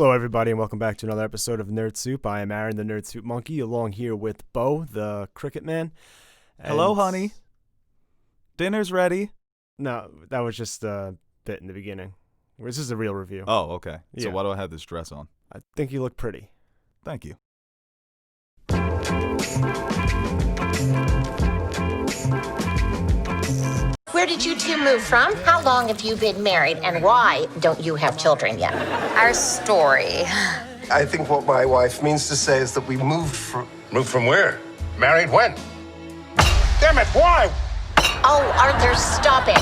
Hello, everybody, and welcome back to another episode of Nerd Soup. I am Aaron, the Nerd Soup Monkey, along here with Beau, the Cricket Man. Hello, honey. Dinner's ready. No, that was just a bit in the beginning. This is a real review. Oh, okay. Yeah. So why do I have this dress on? I think you look pretty. Thank you. Where did you two move from? How long have you been married? And why don't you have children yet? Our story. I think what my wife means to say is that we moved from... Moved from where? Married when? Damn it, why? Oh, Arthur, stop it.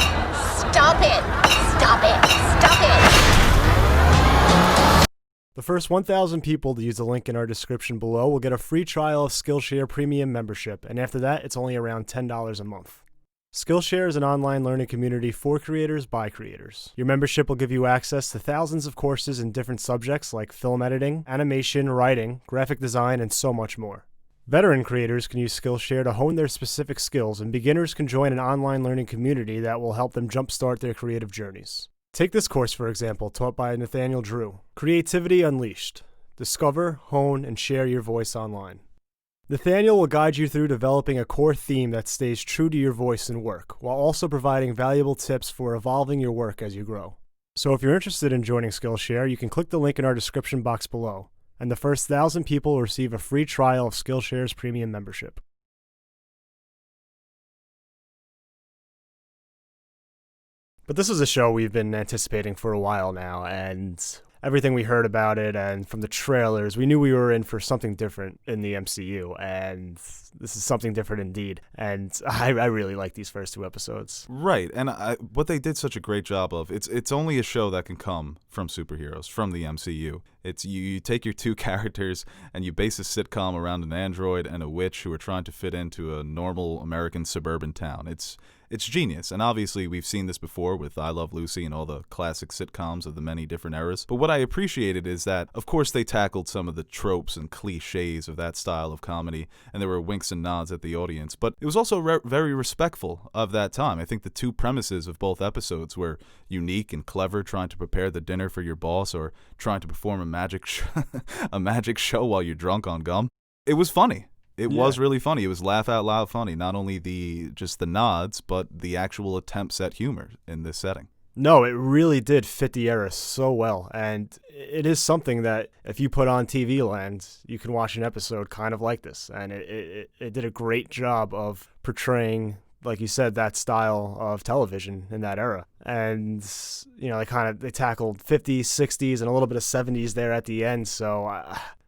Stop it. Stop it. Stop it. The first 1,000 people to use the link in our description below will get a free trial of Skillshare Premium membership, and after that, it's only around $10 a month. Skillshare is an online learning community for creators by creators. Your membership will give you access to thousands of courses in different subjects like film editing, animation, writing, graphic design, and so much more. Veteran creators can use Skillshare to hone their specific skills, and beginners can join an online learning community that will help them jumpstart their creative journeys. Take this course, for example, taught by Nathaniel Drew. Creativity Unleashed. Discover, hone, and share your voice online. Nathaniel will guide you through developing a core theme that stays true to your voice and work, while also providing valuable tips for evolving your work as you grow. So if you're interested in joining Skillshare, you can click the link in our description box below, and the first 1,000 people will receive a free trial of Skillshare's premium membership. But this is a show we've been anticipating for a while now, and everything we heard about it and from the trailers, we knew we were in for something different in the MCU, and this is something different indeed. And I really like these first two episodes. Right, and what they did such a great job of, it's only a show that can come from superheroes, from the MCU. It's you take your two characters and you base a sitcom around an android and a witch who are trying to fit into a normal American suburban town. It's genius, and obviously we've seen this before with I Love Lucy and all the classic sitcoms of the many different eras. But what I appreciated is that, of course, they tackled some of the tropes and cliches of that style of comedy, and there were winks and nods at the audience. But it was also very respectful of that time. I think the two premises of both episodes were unique and clever, trying to prepare the dinner for your boss or trying to perform a magic show while you're drunk on gum. It was funny. It was really funny. It was laugh out loud funny. Not only just the nods, but the actual attempts at humor in this setting. No, it really did fit the era so well, and it is something that if you put on TV land, you can watch an episode kind of like this, and it did a great job of portraying, like you said, that style of television in that era. And, you know, they tackled 50s, 60s, and a little bit of 70s there at the end, so...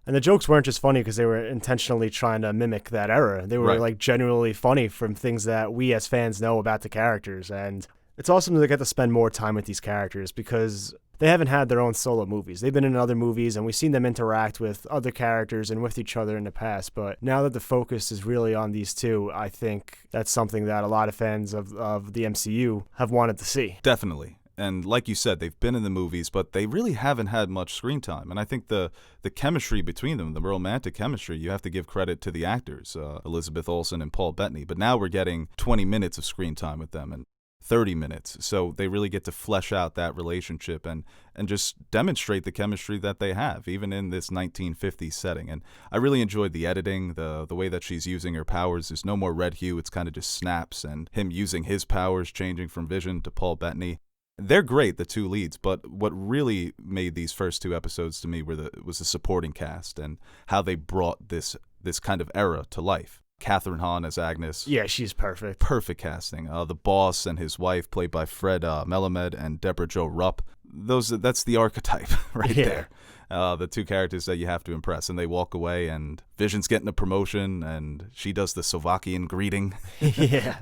And the jokes weren't just funny because they were intentionally trying to mimic that era. They were like genuinely funny from things that we as fans know about the characters. And it's awesome to get to spend more time with these characters because they haven't had their own solo movies. They've been in other movies and we've seen them interact with other characters and with each other in the past. But now that the focus is really on these two, I think that's something that a lot of fans of the MCU have wanted to see. Definitely. And like you said, they've been in the movies, but they really haven't had much screen time. And I think the chemistry between them, the romantic chemistry, you have to give credit to the actors, Elizabeth Olsen and Paul Bettany. But now we're getting 20 minutes of screen time with them and 30 minutes. So they really get to flesh out that relationship and just demonstrate the chemistry that they have, even in this 1950s setting. And I really enjoyed the editing, the way that she's using her powers. There's no more red hue. It's kind of just snaps, and him using his powers, changing from Vision to Paul Bettany. They're great, the two leads, but what really made these first two episodes to me was the supporting cast and how they brought this kind of era to life. Catherine Hahn as Agnes. Yeah, she's perfect. Perfect casting. The boss and his wife, played by Fred Melamed and Deborah Jo Rupp. That's the archetype right there. The two characters that you have to impress, and they walk away, and Vision's getting a promotion, and she does the Slovakian greeting,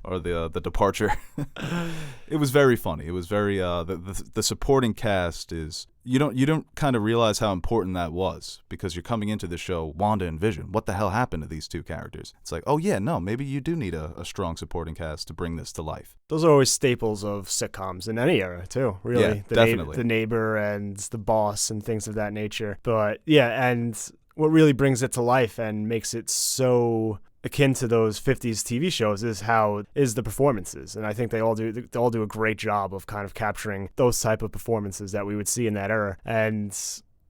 or the departure. It was very funny. It was very the supporting cast is you don't kind of realize how important that was because you're coming into the show Wanda and Vision. What the hell happened to these two characters? It's like, oh yeah, no, maybe you do need a strong supporting cast to bring this to life. Those are always staples of sitcoms in any era too, really. Yeah, definitely. The neighbor and the boss and things of that nature. But yeah, and what really brings it to life and makes it so akin to those 50s TV shows is the performances. And I think they all do a great job of kind of capturing those type of performances that we would see in that era. And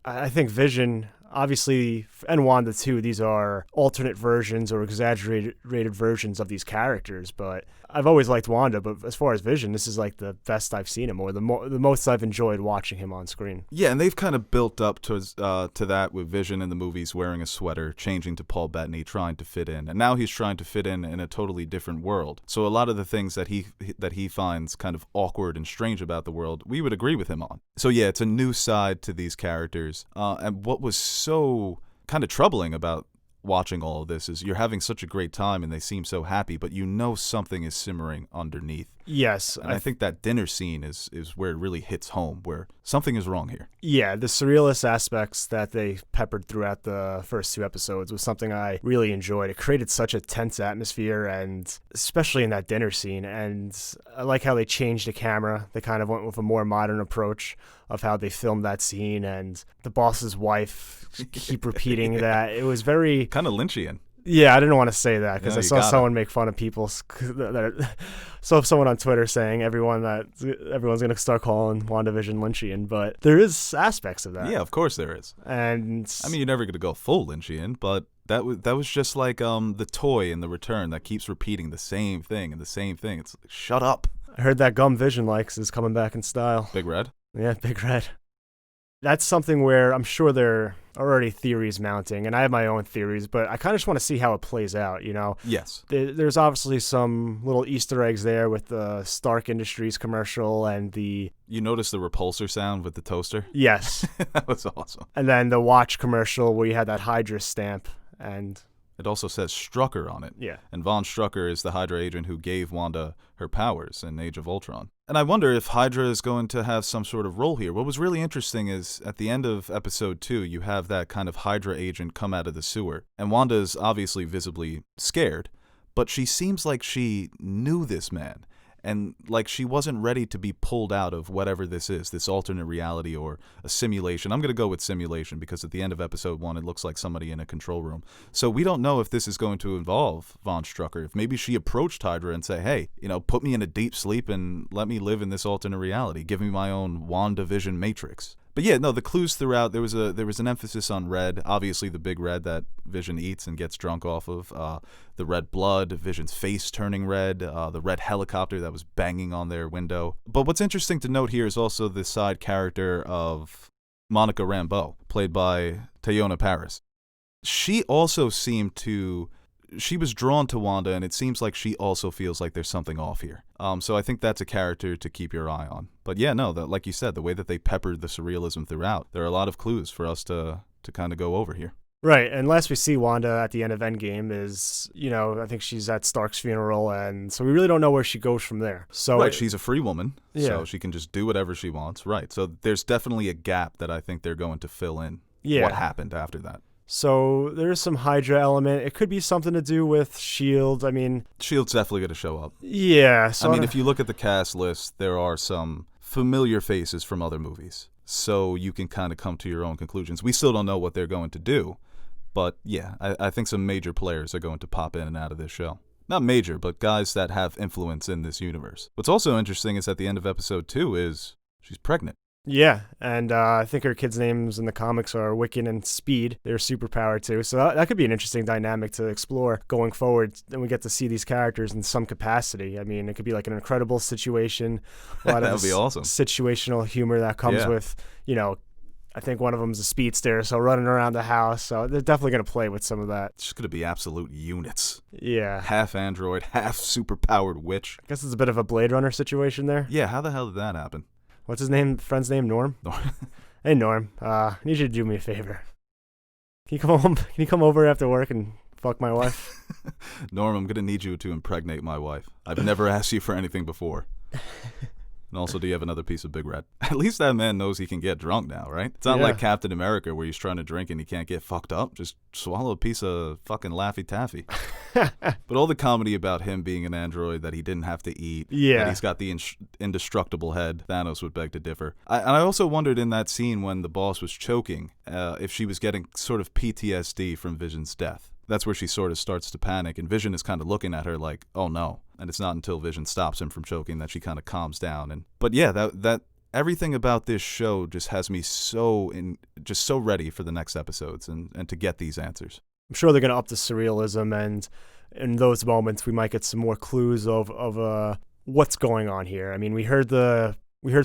I think Vision, obviously, and Wanda too, these are alternate versions or exaggerated versions of these characters, but I've always liked Wanda, but as far as Vision, this is like the best I've seen him, or the most I've enjoyed watching him on screen. Yeah, and they've kind of built up to that with Vision in the movies, wearing a sweater, changing to Paul Bettany, trying to fit in, and now he's trying to fit in a totally different world. So a lot of the things that he finds kind of awkward and strange about the world, we would agree with him on. So yeah, it's a new side to these characters, and what was so kind of troubling about watching all of this is you're having such a great time and they seem so happy, but you know something is simmering underneath. Yes. And I think that dinner scene is where it really hits home, where something is wrong here. Yeah, the surrealist aspects that they peppered throughout the first 2 episodes was something I really enjoyed. It created such a tense atmosphere, and especially in that dinner scene. And I like how they changed the camera. They kind of went with a more modern approach of how they filmed that scene, and the boss's wife keep repeating that. It was very... kind of Lynchian. Yeah, I didn't want to say that because No, I saw someone make fun of people. Saw someone on Twitter saying everyone's going to start calling WandaVision Lynchian, but there is aspects of that. Yeah, of course there is. And I mean, you're never going to go full Lynchian, but that was just like the toy in The Return that keeps repeating the same thing and the same thing. It's like, shut up. I heard that gum Vision likes is coming back in style. Big Red? Yeah, Big Red. That's something where I'm sure there are already theories mounting, and I have my own theories, but I kind of just want to see how it plays out, you know? Yes. There's obviously some little Easter eggs there with the Stark Industries commercial and the... You notice the repulsor sound with the toaster? Yes. That was awesome. And then the watch commercial where you had that Hydra stamp, and... It also says Strucker on it. Yeah. And Von Strucker is the Hydra agent who gave Wanda her powers in Age of Ultron. And I wonder if Hydra is going to have some sort of role here. What was really interesting is at the end of episode 2, you have that kind of Hydra agent come out of the sewer. And Wanda is obviously visibly scared, but she seems like she knew this man. And like she wasn't ready to be pulled out of whatever this is, this alternate reality or a simulation. I'm going to go with simulation because at the end of episode 1, it looks like somebody in a control room. So we don't know if this is going to involve Von Strucker. If maybe she approached Hydra and say, hey, put me in a deep sleep and let me live in this alternate reality. Give me my own WandaVision matrix. But yeah, no, the clues throughout, there was an emphasis on red, obviously the big red that Vision eats and gets drunk off of, the red blood, Vision's face turning red, the red helicopter that was banging on their window. But what's interesting to note here is also the side character of Monica Rambeau, played by Teyonah Parris. She also seemed to... She was drawn to Wanda, and it seems like she also feels like there's something off here. So I think that's a character to keep your eye on. But yeah, no, like you said, the way that they peppered the surrealism throughout, there are a lot of clues for us to kind of go over here. Right, and last we see Wanda at the end of Endgame is, I think she's at Stark's funeral, and so we really don't know where she goes from there. So right, she's a free woman, yeah. So she can just do whatever she wants. Right, so there's definitely a gap that I think they're going to fill in. Yeah. What happened after that. So there's some Hydra element. It could be something to do with S.H.I.E.L.D. I mean... S.H.I.E.L.D.'s definitely going to show up. Yeah. So I mean, if you look at the cast list, there are some familiar faces from other movies. So you can kind of come to your own conclusions. We still don't know what they're going to do. But yeah, I think some major players are going to pop in and out of this show. Not major, but guys that have influence in this universe. What's also interesting is at the end of episode 2 is she's pregnant. Yeah, and I think her kids' names in the comics are Wiccan and Speed. They're superpowered too, so that could be an interesting dynamic to explore going forward. And we get to see these characters in some capacity. I mean, it could be like an incredible situation. A lot That of would be awesome. Situational humor that comes with, I think one of them's a speedster, so running around the house. So they're definitely going to play with some of that. It's just going to be absolute units. Yeah. Half android, half superpowered witch. I guess it's a bit of a Blade Runner situation there. Yeah, how the hell did that happen? What's his name? Friend's name? Norm? Hey, Norm. I need you to do me a favor. Can you come over after work and fuck my wife? Norm, I'm going to need you to impregnate my wife. I've never asked you for anything before. And also, do you have another piece of Big Red? At least that man knows he can get drunk now, right? It's not like Captain America where he's trying to drink and he can't get fucked up. Just swallow a piece of fucking Laffy Taffy. But all the comedy about him being an android that he didn't have to eat, that he's got the indestructible head, Thanos would beg to differ. And I also wondered in that scene when the boss was choking, if she was getting sort of PTSD from Vision's death. That's where she sort of starts to panic, and Vision is kind of looking at her like, oh no. And it's not until Vision stops him from choking that she kind of calms down. But yeah, that everything about this show just has me so ready for the next episodes and to get these answers. I'm sure they're going to up the surrealism, and in those moments we might get some more clues of what's going on here. I mean, we heard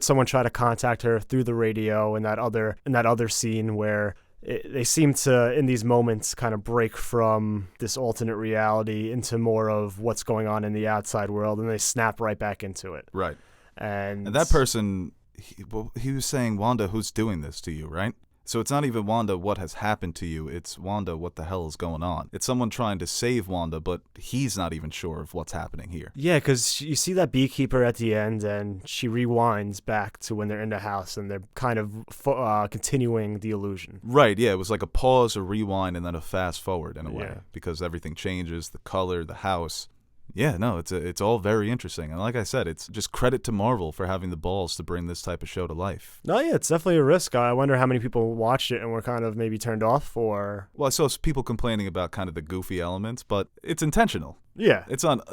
someone try to contact her through the radio in that other scene where they seem to, in these moments, kind of break from this alternate reality into more of what's going on in the outside world, and they snap right back into it. Right. And that person, he was saying, Wanda, who's doing this to you, right? So it's not even Wanda, what has happened to you. It's Wanda, what the hell is going on? It's someone trying to save Wanda, but he's not even sure of what's happening here. Yeah, because you see that beekeeper at the end, and she rewinds back to when they're in the house, and they're kind of continuing the illusion. Right, yeah. It was like a pause, a rewind, and then a fast forward in a way. Yeah. Because everything changes, the color, the house. Yeah, no, it's all very interesting. And like I said, it's just credit to Marvel for having the balls to bring this type of show to life. No, yeah, it's definitely a risk. I wonder how many people watched it and were kind of maybe turned off, or... Well, I saw people complaining about kind of the goofy elements, but it's intentional. Yeah. It's not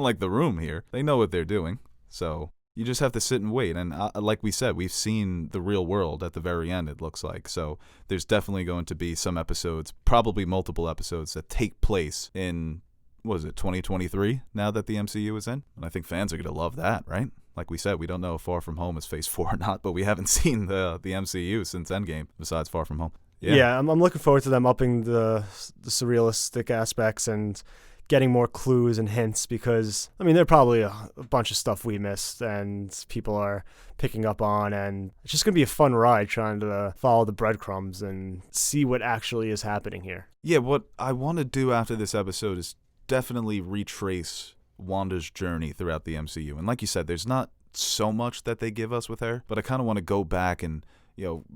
like The Room here. They know what they're doing. So you just have to sit and wait. And like we said, we've seen the real world at the very end, it looks like. So there's definitely going to be some episodes, probably multiple episodes, that take place in... what is it, 2023 now that the MCU is in? And I think fans are going to love that, right? Like we said, we don't know if Far From Home is Phase 4 or not, but we haven't seen the MCU since Endgame, besides Far From Home. Yeah, I'm looking forward to them upping the surrealistic aspects and getting more clues and hints, because, I mean, there are probably a bunch of stuff we missed and people are picking up on, and it's just going to be a fun ride trying to follow the breadcrumbs and see what actually is happening here. Yeah, what I want to do after this episode is definitely retrace Wanda's journey throughout the MCU. And like you said, there's not so much that they give us with her, but I kind of want to go back and,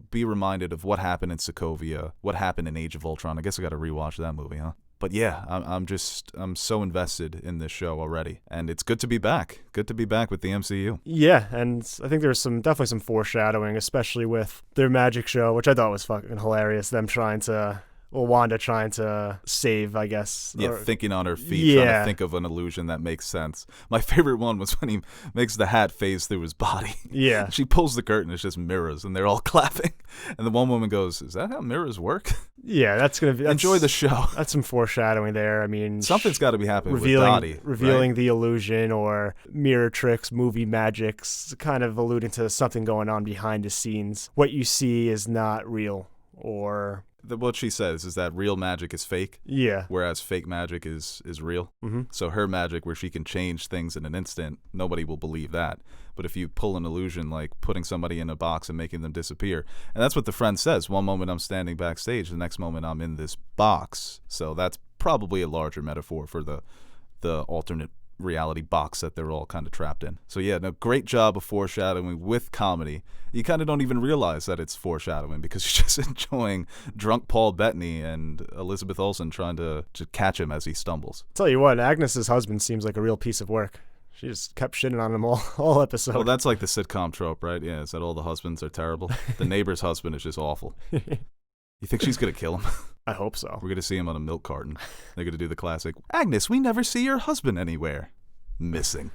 be reminded of what happened in Sokovia, what happened in Age of Ultron. I guess I got to rewatch that movie, huh? But yeah, I'm so invested in this show already, and it's good to be back. Good to be back with the MCU. Yeah, and I think there's definitely some foreshadowing, especially with their magic show, which I thought was fucking hilarious. Them Wanda trying to save, I guess. Yeah, thinking on her feet, trying to think of an illusion that makes sense. My favorite one was when he makes the hat phase through his body. Yeah. She pulls the curtain, it's just mirrors, and they're all clapping. And the one woman goes, is that how mirrors work? Yeah, enjoy the show. That's some foreshadowing there. I mean, something's got to be happening with Dottie. Revealing right? the illusion or mirror tricks, movie magics, kind of alluding to something going on behind the scenes. What you see is not real, or... What she says is that real magic is fake. Yeah. Whereas fake magic is real. Mm-hmm. So her magic, where she can change things in an instant, nobody will believe that. But if you pull an illusion like putting somebody in a box and making them disappear, and that's what the friend says. One moment I'm standing backstage, the next moment I'm in this box. So that's probably a larger metaphor for the alternate reality box that they're all kind of trapped in. So yeah, no, great job of foreshadowing with comedy. You kind of don't even realize that it's foreshadowing because you're just enjoying drunk Paul Bettany and Elizabeth Olsen trying to catch him as he stumbles. Tell you what, Agnes's husband seems like a real piece of work. She just kept shitting on him all episode. Well, that's like the sitcom trope, right? Yeah, is that all the husbands are terrible? The neighbor's husband is just awful. You think she's going to kill him? I hope so. We're going to see him on a milk carton. They're going to do the classic, Agnes, we never see your husband anywhere. Missing.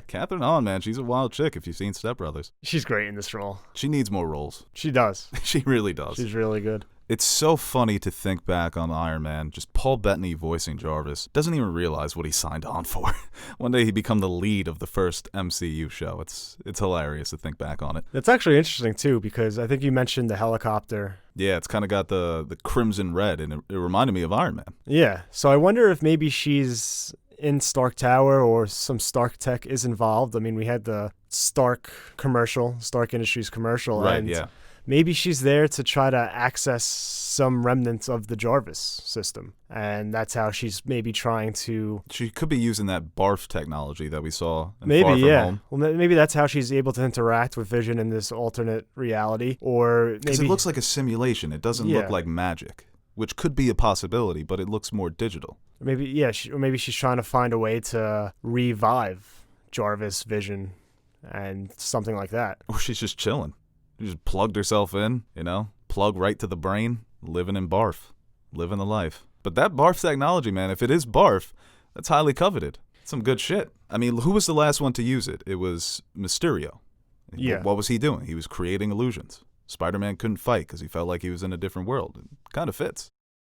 Catherine Hahn, man, she's a wild chick if you've seen Step Brothers. She's great in this role. She needs more roles. She does. She really does. She's really good. It's so funny to think back on Iron Man, just Paul Bettany voicing Jarvis. Doesn't even realize what he signed on for. One day he become the lead of the first MCU show. It's hilarious to think back on it. It's actually interesting, too, because I think you mentioned the helicopter. Yeah, it's kind of got the crimson red, and it reminded me of Iron Man. Yeah, so I wonder if maybe she's in Stark Tower or some Stark tech is involved. I mean, we had the Stark Industries commercial. Right, and yeah. Maybe she's there to try to access some remnants of the Jarvis system. And that's how she's maybe trying to... She could be using that barf technology that we saw in maybe, Far From Home. Well, maybe that's how she's able to interact with Vision in this alternate reality. Or maybe... Because it looks like a simulation. It doesn't look like magic, which could be a possibility, but it looks more digital. Maybe, yeah, or maybe she's trying to find a way to revive Jarvis, Vision, and something like that. Or she's just chilling. She just plugged herself in, plug right to the brain, living in barf, living the life. But that barf technology, man, if it is barf, that's highly coveted. Some good shit. I mean, who was the last one to use it? It was Mysterio. Yeah. What was he doing? He was creating illusions. Spider-Man couldn't fight because he felt like he was in a different world. It kind of fits.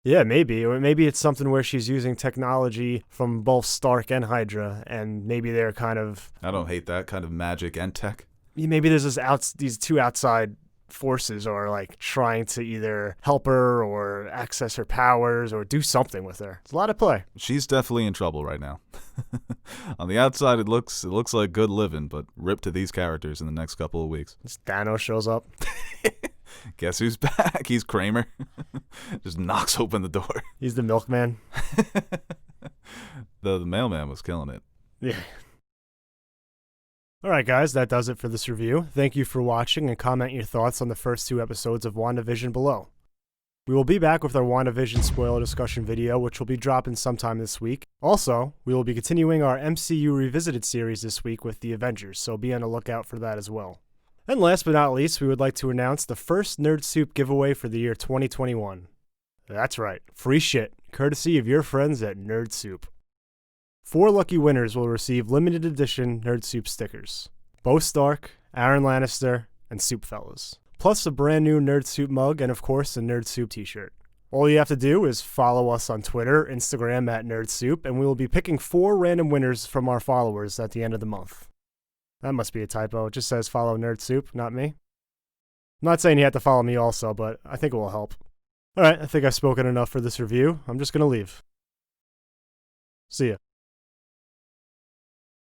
Yeah, maybe. Or maybe it's something where she's using technology from both Stark and Hydra, and maybe they're kind of... I don't hate that kind of magic and tech. Maybe there's these two outside forces are like trying to either help her or access her powers or do something with her. It's a lot of play. She's definitely in trouble right now. On the outside, it looks like good living, but rip to these characters in the next couple of weeks. This Thanos shows up. Guess who's back? He's Kramer. Just knocks open the door. He's the milkman. The mailman was killing it. Yeah. All right, guys, that does it for this review. Thank you for watching, and comment your thoughts on the first 2 episodes of WandaVision below. We will be back with our WandaVision spoiler discussion video, which will be dropping sometime this week. Also, we will be continuing our MCU Revisited series this week with the Avengers, so be on the lookout for that as well. And last but not least, we would like to announce the first Nerd Soup giveaway for the year 2021. That's right, free shit, courtesy of your friends at Nerd Soup. 4 lucky winners will receive limited edition Nerd Soup stickers. Beau Stark, Aaron Lannister, and Soup Fellas. Plus a brand new Nerd Soup mug and of course a Nerd Soup t-shirt. All you have to do is follow us on Twitter, Instagram at Nerd Soup, and we will be picking 4 random winners from our followers at the end of the month. That must be a typo. It just says follow Nerd Soup, not me. I'm not saying you have to follow me also, but I think it will help. Alright, I think I've spoken enough for this review. I'm just gonna leave. See ya.